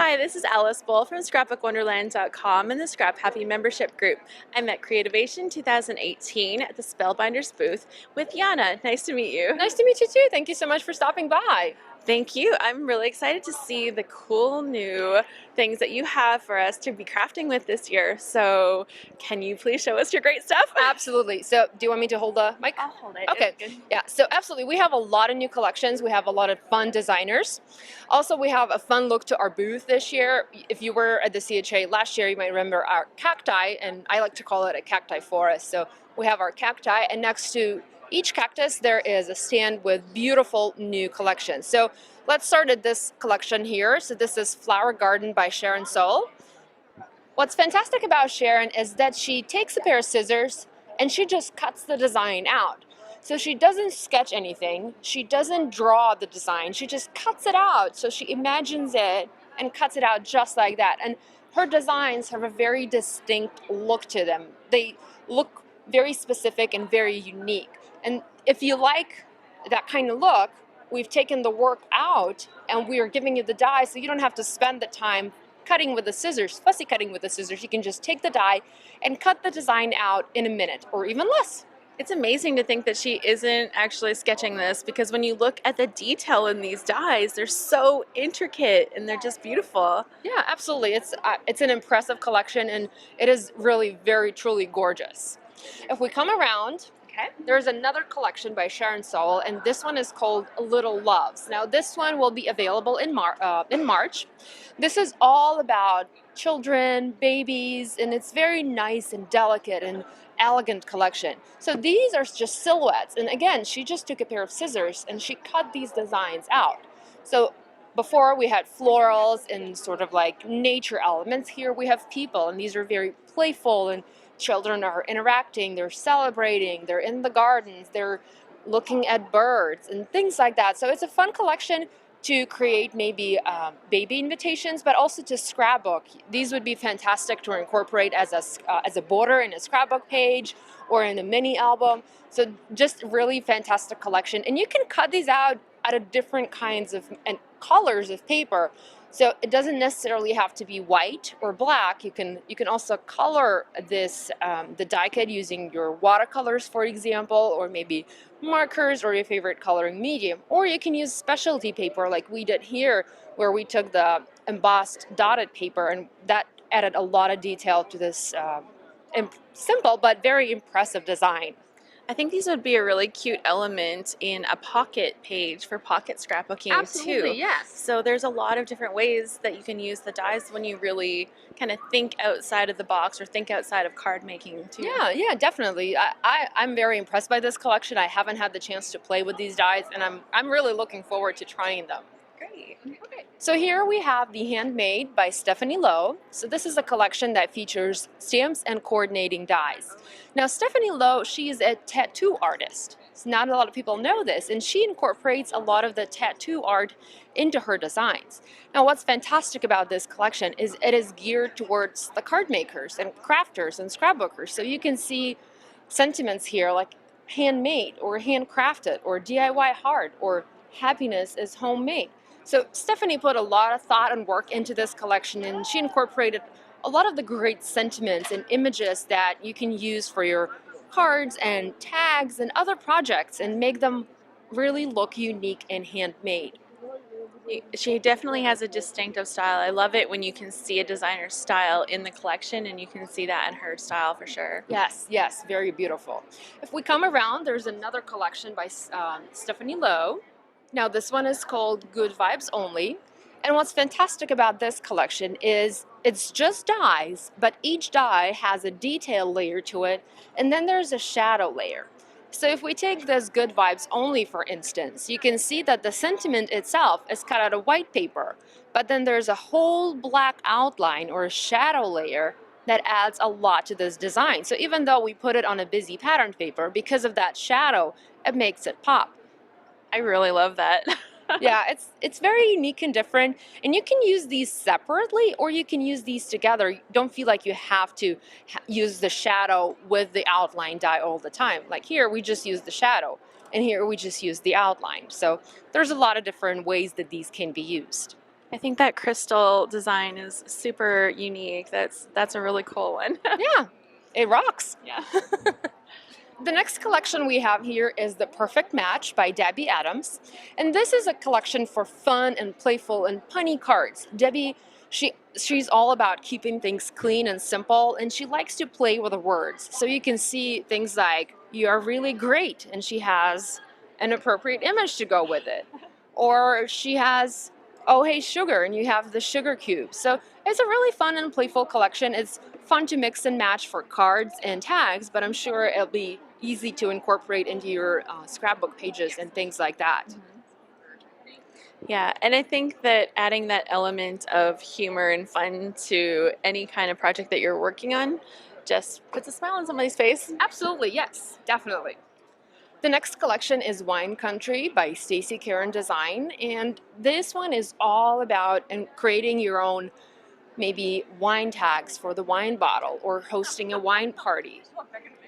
Hi, this is Alice Bull from scrapbookwonderland.com and the ScrapHappy membership group. I'm at Creativation 2018 at the Spellbinders booth with Yana. Nice to meet you. Nice to meet you too. Thank you so much for stopping by. Thank you. I'm really excited to see the cool new things that you have for us to be crafting with this year. So can you please show us your great stuff? Absolutely. So do you want me to hold the mic? I'll hold it. Okay. Yeah, so absolutely. We have a lot of new collections. We have a lot of fun designers. Also, we have a fun look to our booth this year. If you were at the CHA last year, you might remember our cacti, and I like to call it a cacti forest. So we have our cacti, and next to each cactus, there is a stand with beautiful new collections. So let's start at this collection here. So this is Flower Garden by Sharon Saul. What's fantastic about Sharon is that she takes a pair of scissors and she just cuts the design out. So she doesn't sketch anything, she doesn't draw the design, she just cuts it out. So she imagines it and cuts it out just like that. And her designs have a very distinct look to them. They look very specific and very unique. And if you like that kind of look, we've taken the work out and we are giving you the die so you don't have to spend the time cutting with the scissors, fussy cutting with the scissors. You can just take the die and cut the design out in a minute or even less. It's amazing to think that she isn't actually sketching this, because when you look at the detail in these dies, they're so intricate and they're just beautiful. Yeah, absolutely. It's an impressive collection and it is really very truly gorgeous. If we come around, there's another collection by Sharon Saul, and this one is called Little Loves. Now, this one will be available in March. This is all about children, babies, and it's very nice and delicate and elegant collection. So these are just silhouettes, and again, she just took a pair of scissors and she cut these designs out. So before we had florals and sort of like nature elements. Here we have people, and these are very playful, and children are interacting, they're celebrating, they're in the gardens, they're looking at birds and things like that. So it's a fun collection to create maybe baby invitations, but also to scrapbook. These would be fantastic to incorporate as a border in a scrapbook page or in a mini album. So just really fantastic collection. And you can cut these out of different kinds of and colors of paper. So it doesn't necessarily have to be white or black. You can also color this the die cut using your watercolors, for example, or maybe markers or your favorite coloring medium. Or you can use specialty paper like we did here, where we took the embossed dotted paper, and that added a lot of detail to this simple but very impressive design. I think these would be a really cute element in a pocket page for pocket scrapbooking. Absolutely, too. yes. So there's a lot of different ways that you can use the dies when you really kind of think outside of the box or think outside of card making too. Yeah, definitely. I'm very impressed by this collection. I haven't had the chance to play with these dies, and I'm really looking forward to trying them. Great. Okay. So here we have the Handmade by Lene Lok. So this is a collection that features stamps and coordinating dies. Now, Lene Lok, she is a tattoo artist. So not a lot of people know this, and she incorporates a lot of the tattoo art into her designs. Now, what's fantastic about this collection is it is geared towards the card makers and crafters and scrapbookers. So you can see sentiments here like handmade or handcrafted or DIY hard or happiness is homemade. So Stephanie put a lot of thought and work into this collection, and she incorporated a lot of the great sentiments and images that you can use for your cards and tags and other projects and make them really look unique and handmade. She definitely has a distinctive style. I love it when you can see a designer's style in the collection, and you can see that in her style for sure. Yes, very beautiful. If we come around, there's another collection by Lene Lok. Now this one is called Good Vibes Only, and what's fantastic about this collection is it's just dies, but each die has a detail layer to it, and then there's a shadow layer. So if we take this Good Vibes Only, for instance, you can see that the sentiment itself is cut out of white paper, but then there's a whole black outline or a shadow layer that adds a lot to this design. So even though we put it on a busy pattern paper, because of that shadow, it makes it pop. I really love that. Yeah, it's very unique and different, and you can use these separately or you can use these together. You don't feel like you have to use the shadow with the outline die all the time. Like here we just use the shadow, and here we just use the outline. So there's a lot of different ways that these can be used. I think that crystal design is super unique. That's a really cool one. Yeah, it rocks. Yeah. The next collection we have here is The Perfect Match by Debi Adams. And this is a collection for fun and playful and punny cards. Debi, she's all about keeping things clean and simple, and she likes to play with the words. So you can see things like, "You are really great," and she has an appropriate image to go with it. Or she has, "Oh, hey, sugar," and you have the sugar cube. So it's a really fun and playful collection. It's fun to mix and match for cards and tags, but I'm sure it'll be easy to incorporate into your scrapbook pages and things like that. Yeah, and I think that adding that element of humor and fun to any kind of project that you're working on just puts a smile on somebody's face. Absolutely, yes, definitely. The next collection is Wine Country by Stacey, Caron Design, and this one is all about creating your own maybe wine tags for the wine bottle or hosting a wine party.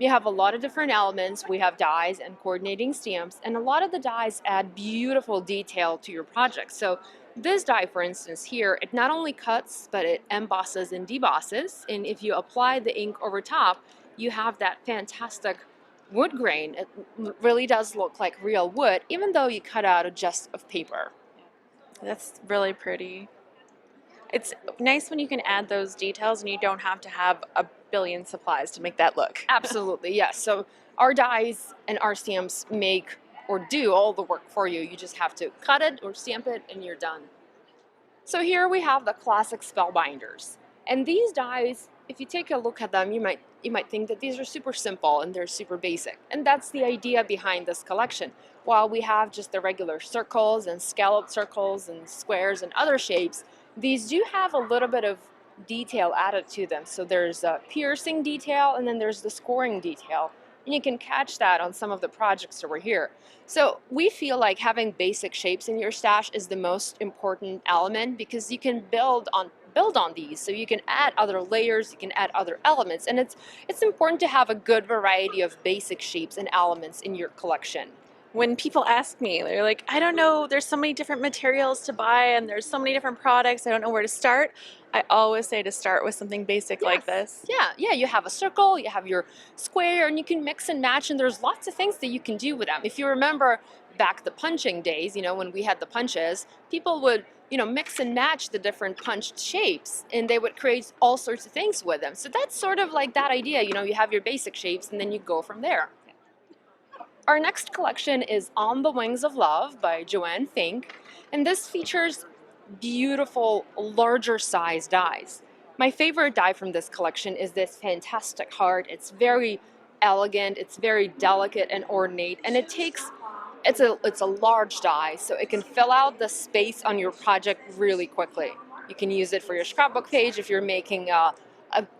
You have a lot of different elements. We have dies and coordinating stamps, and a lot of the dies add beautiful detail to your project. So this die, for instance, here, it not only cuts, but it embosses and debosses. And if you apply the ink over top, you have that fantastic wood grain. It really does look like real wood, even though you cut out a just of paper. That's really pretty. It's nice when you can add those details and you don't have to have a billion supplies to make that look. Absolutely, yes. So our dies and our stamps make or do all the work for you. You just have to cut it or stamp it and you're done. So here we have the classic Spellbinders. And these dies, if you take a look at them, you might think that these are super simple and they're super basic. And that's the idea behind this collection. While we have just the regular circles and scalloped circles and squares and other shapes, these do have a little bit of detail added to them. So there's a piercing detail and then there's the scoring detail. And you can catch that on some of the projects over here. So we feel like having basic shapes in your stash is the most important element because you can build on these. So you can add other layers, you can add other elements. And it's important to have a good variety of basic shapes and elements in your collection. When people ask me, they're like, I don't know, there's so many different materials to buy and there's so many different products, I don't know where to start. I always say to start with something basic like this. Yeah, you have a circle, you have your square, and you can mix and match, and there's lots of things that you can do with them. If you remember back the punching days, when we had the punches, people would, mix and match the different punched shapes, and they would create all sorts of things with them. So that's sort of like that idea, you have your basic shapes, and then you go from there. Our next collection is On the Wings of Love by Joanne Fink, and this features beautiful, larger size dies. My favorite die from this collection is this fantastic heart. It's very elegant, it's very delicate and ornate, and it's a large die, so it can fill out the space on your project really quickly. You can use it for your scrapbook page if you're making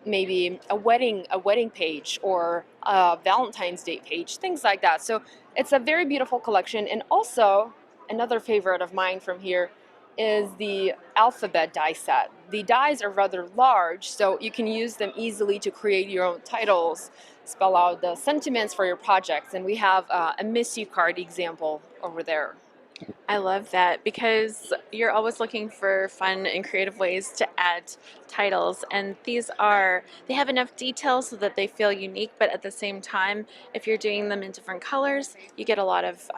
maybe a wedding page or a Valentine's Day page, things like that. So it's a very beautiful collection. And also another favorite of mine from here is the alphabet die set. The dies are rather large, so you can use them easily to create your own titles, spell out the sentiments for your projects. And we have a miss you card example over there. I love that because you're always looking for fun and creative ways to add titles, and they have enough detail so that they feel unique, but at the same time, if you're doing them in different colors, you get a lot of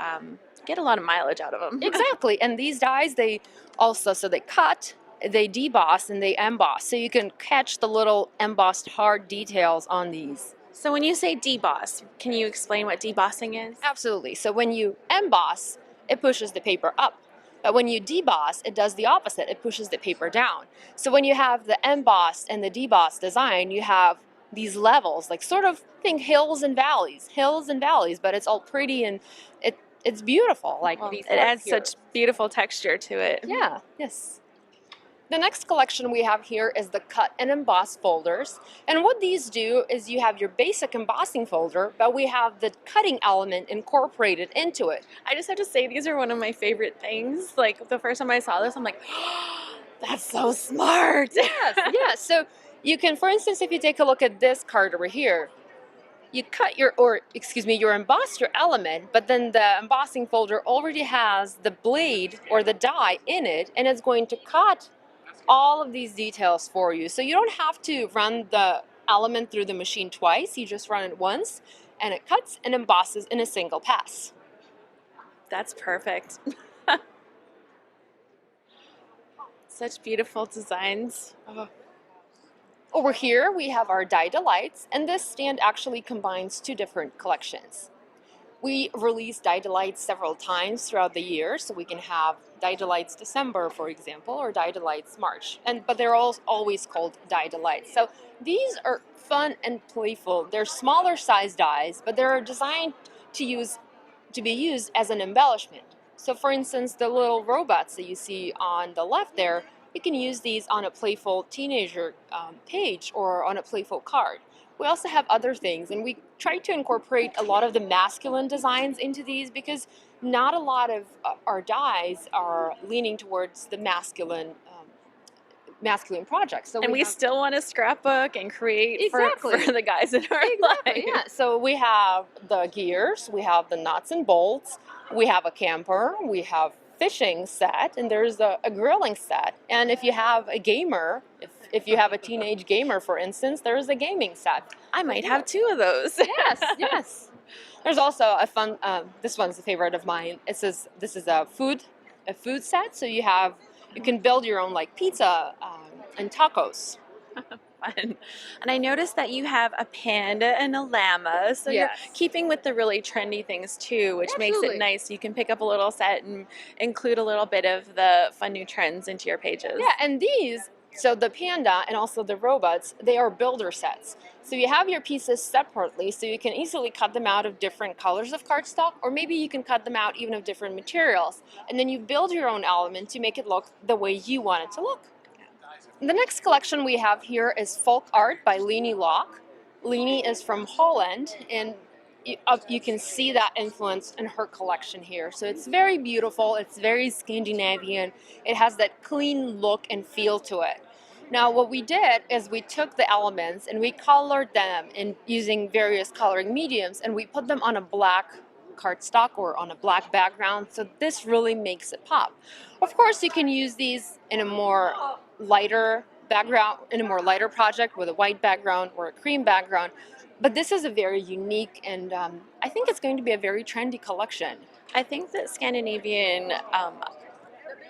mileage out of them. Exactly, and these dies, they cut, they deboss, and they emboss, so you can catch the little embossed hard details on these. So when you say deboss, can you explain what debossing is? Absolutely. So when you emboss, it pushes the paper up. But when you deboss, it does the opposite. It pushes the paper down. So when you have the embossed and the debossed design, you have these levels, like sort of think hills and valleys, but it's all pretty and it's beautiful. It adds such beautiful texture to it. Yeah, yes. The next collection we have here is the Cut and Emboss Folders. And what these do is you have your basic embossing folder, but we have the cutting element incorporated into it. I just have to say, these are one of my favorite things. Like, the first time I saw this, I'm like, oh, that's so smart. Yes. So you can, for instance, if you take a look at this card over here, you cut your emboss your element, but then the embossing folder already has the blade or the die in it, and it's going to cut all of these details for you. So you don't have to run the element through the machine twice. You just run it once, and it cuts and embosses in a single pass. That's perfect. Such beautiful designs. Oh. Over here, we have our Die Delights, and this stand actually combines two different collections. We release Die Delights several times throughout the year, so we can have Die Delights December, for example, or Die Delights March, but they're all always called Die Delights. So these are fun and playful. They're smaller size dies, but they're designed to be used as an embellishment. So for instance, the little robots that you see on the left there, you can use these on a playful teenager page or on a playful card. We also have other things, and we try to incorporate a lot of the masculine designs into these because not a lot of our dies are leaning towards the masculine projects. So and we still want to scrapbook and create for the guys in our life. Yeah. So we have the gears, we have the nuts and bolts, we have a camper, we have fishing set, and there's a grilling set. And if you have a gamer, if you have a teenage gamer, for instance, there's a gaming set. I might have two of those. Yes. There's also a fun, this one's a favorite of mine. It says this is a food set, so you can build your own like pizza and tacos. Fun. And I noticed that you have a panda and a llama, so you're keeping with the really trendy things too, which makes it nice. You can pick up a little set and include a little bit of the fun new trends into your pages. Yeah, and these, so the panda and also the robots, they are builder sets. So you have your pieces separately, so you can easily cut them out of different colors of cardstock, or maybe you can cut them out even of different materials. And then you build your own element to make it look the way you want it to look. The next collection we have here is Folk Art by Lene Lok. Lene is from Holland, and you can see that influence in her collection here. So it's very beautiful, it's very Scandinavian, it has that clean look and feel to it. Now what we did is we took the elements and we colored them in using various coloring mediums, and we put them on a black cardstock or on a black background, so this really makes it pop. Of course, you can use these in a more lighter background, in a more lighter project with a white background or a cream background, but this is a very unique, and I think it's going to be a very trendy collection. I think that Scandinavian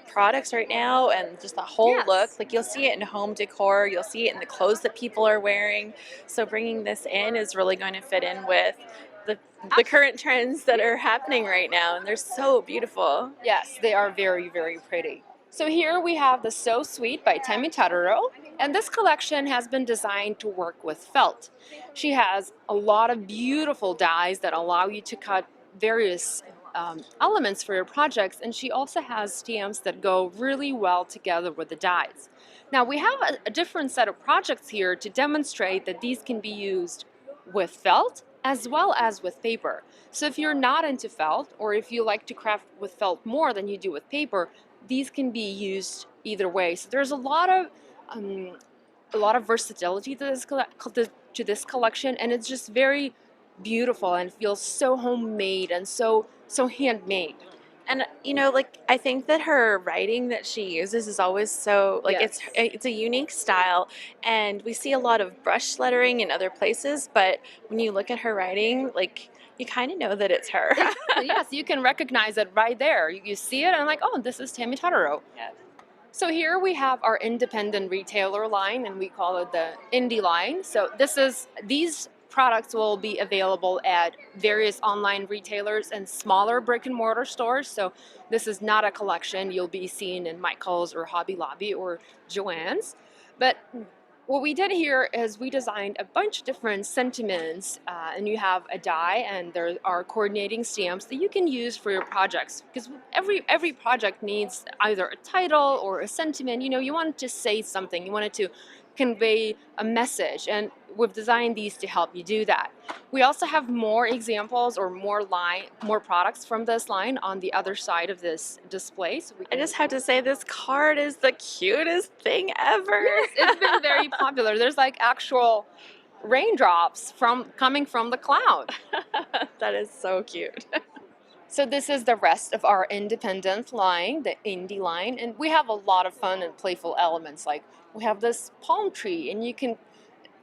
products right now and just the whole look, like you'll see it in home decor, you'll see it in the clothes that people are wearing, so bringing this in is really going to fit in with the current trends that are happening right now, and they're so beautiful. Yes, they are very, very pretty. So here we have the So Sweet by Tammy Tutterow, and this collection has been designed to work with felt. She has a lot of beautiful dies that allow you to cut various elements for your projects, and she also has stamps that go really well together with the dies. Now we have a different set of projects here to demonstrate that these can be used with felt as well as with paper. So if you're not into felt, or if you like to craft with felt more than you do with paper, these can be used either way. So there's a lot of versatility to this collection, and it's just very beautiful and feels so homemade and so handmade. And you know, like I think that her writing that she uses is always so like it's a unique style, and we see a lot of brush lettering in other places, but when you look at her writing, like you kind of know that it's her. Exactly, yes, you can recognize it right there. You see it and like, oh, this is Tammy Tutterow. Yeah. So here we have our independent retailer line, and we call it the indie line. So these products will be available at various online retailers and smaller brick and mortar stores. So this is not a collection you'll be seeing in Michael's or Hobby Lobby or Joanne's. But what we did here is we designed a bunch of different sentiments, and you have a die, and there are coordinating stamps that you can use for your projects, because every project needs either a title or a sentiment. You know, you want to say something, you want it to convey a message, and we've designed these to help you do that. We also have more examples or more products from this line on the other side of this display. So I just have to say, this card is the cutest thing ever. Yes, it's been very popular. There's like actual raindrops coming from the cloud. That is so cute. So this is the rest of our independent line, the indie line, and we have a lot of fun and playful elements. Like we have this palm tree, and you can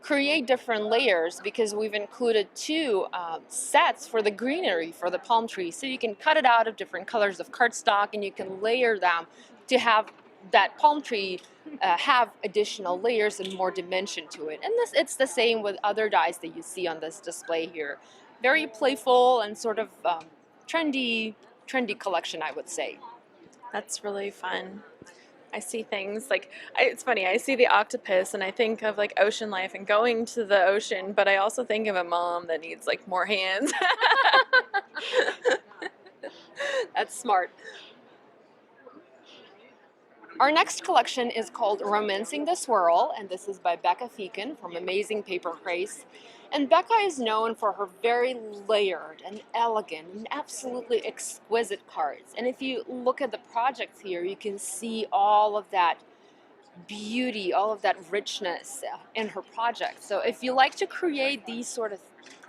create different layers because we've included two sets for the greenery for the palm tree. So you can cut it out of different colors of cardstock, and you can layer them to have that palm tree have additional layers and more dimension to it. And it's the same with other dies that you see on this display here. Very playful and sort of trendy collection, I would say. That's really fun. I see things like, it's funny, I see the octopus and I think of like ocean life and going to the ocean, but I also think of a mom that needs like more hands. That's smart. Our next collection is called Romancing the Swirl, and this is by Becca Feeken from Amazing Paper Craze. And Becca is known for her very layered and elegant and absolutely exquisite cards. And if you look at the projects here, you can see all of that beauty, all of that richness in her projects. So if you like to create these sort of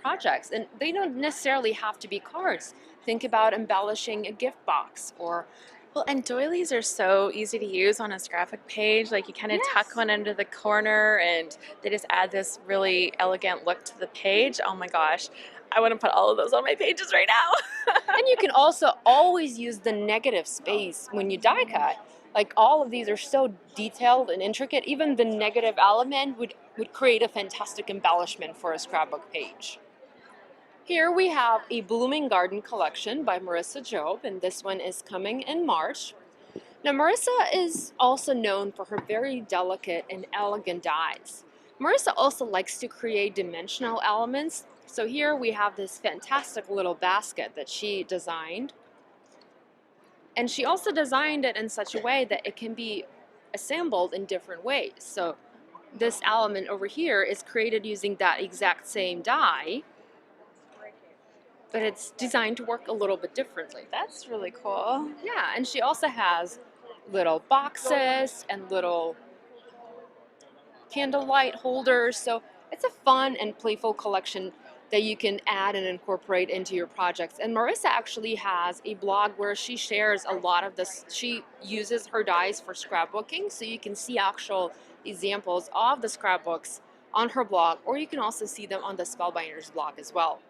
projects, and they don't necessarily have to be cards, think about embellishing a gift box or well, and doilies are so easy to use on a scrapbook page. Like you kind of tuck one into the corner and they just add this really elegant look to the page. Oh my gosh, I want to put all of those on my pages right now. And you can also always use the negative space when you die cut. Like all of these are so detailed and intricate, even the negative element would create a fantastic embellishment for a scrapbook page. Here we have a Blooming Garden collection by Marisa Job, and this one is coming in March. Now Marisa is also known for her very delicate and elegant dies. Marisa also likes to create dimensional elements. So here we have this fantastic little basket that she designed. And she also designed it in such a way that it can be assembled in different ways. So this element over here is created using that exact same die, but it's designed to work a little bit differently. That's really cool. Yeah, and she also has little boxes and little candlelight holders. So it's a fun and playful collection that you can add and incorporate into your projects. And Marisa actually has a blog where she shares a lot of this. She uses her dies for scrapbooking, so you can see actual examples of the scrapbooks on her blog, or you can also see them on the Spellbinders blog as well.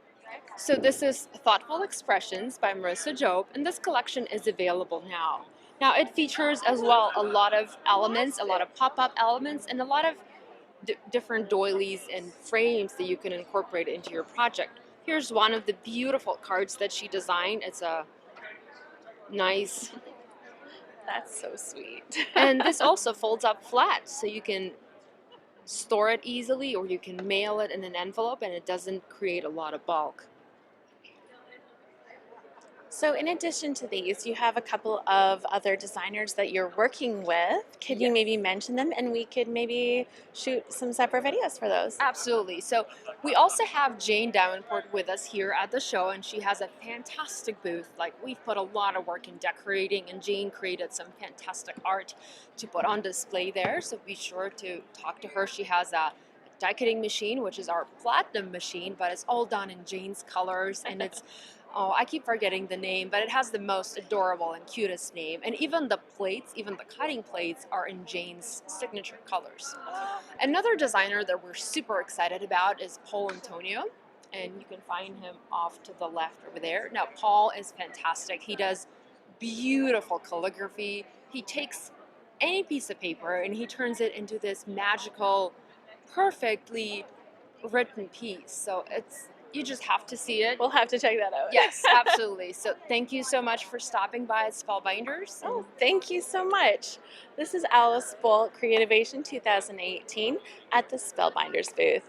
So this is Thoughtful Expressions by Marisa Job, and this collection is available now. Now it features as well a lot of elements, a lot of pop-up elements, and a lot of different doilies and frames that you can incorporate into your project. Here's one of the beautiful cards that she designed. It's a nice... That's so sweet. And this also folds up flat, so you can store it easily or you can mail it in an envelope and it doesn't create a lot of bulk. So in addition to these, you have a couple of other designers that you're working with. Could you maybe mention them and we could maybe shoot some separate videos for those? Absolutely. So we also have Jane Davenport with us here at the show, and she has a fantastic booth. Like, we've put a lot of work in decorating, and Jane created some fantastic art to put on display there. So be sure to talk to her. She has a die cutting machine, which is our platinum machine, but it's all done in Jane's colors, and it's oh, I keep forgetting the name, but it has the most adorable and cutest name. And even the plates, even the cutting plates, are in Jane's signature colors. Another designer that we're super excited about is Paul Antonio, and you can find him off to the left over there. Now, Paul is fantastic. He does beautiful calligraphy. He takes any piece of paper and he turns it into this magical, perfectly written piece. So you just have to see it. We'll have to check that out. Yes, absolutely. So thank you so much for stopping by at Spellbinders. Oh, thank you so much. This is Alice Bolt, Creativation 2018 at the Spellbinders booth.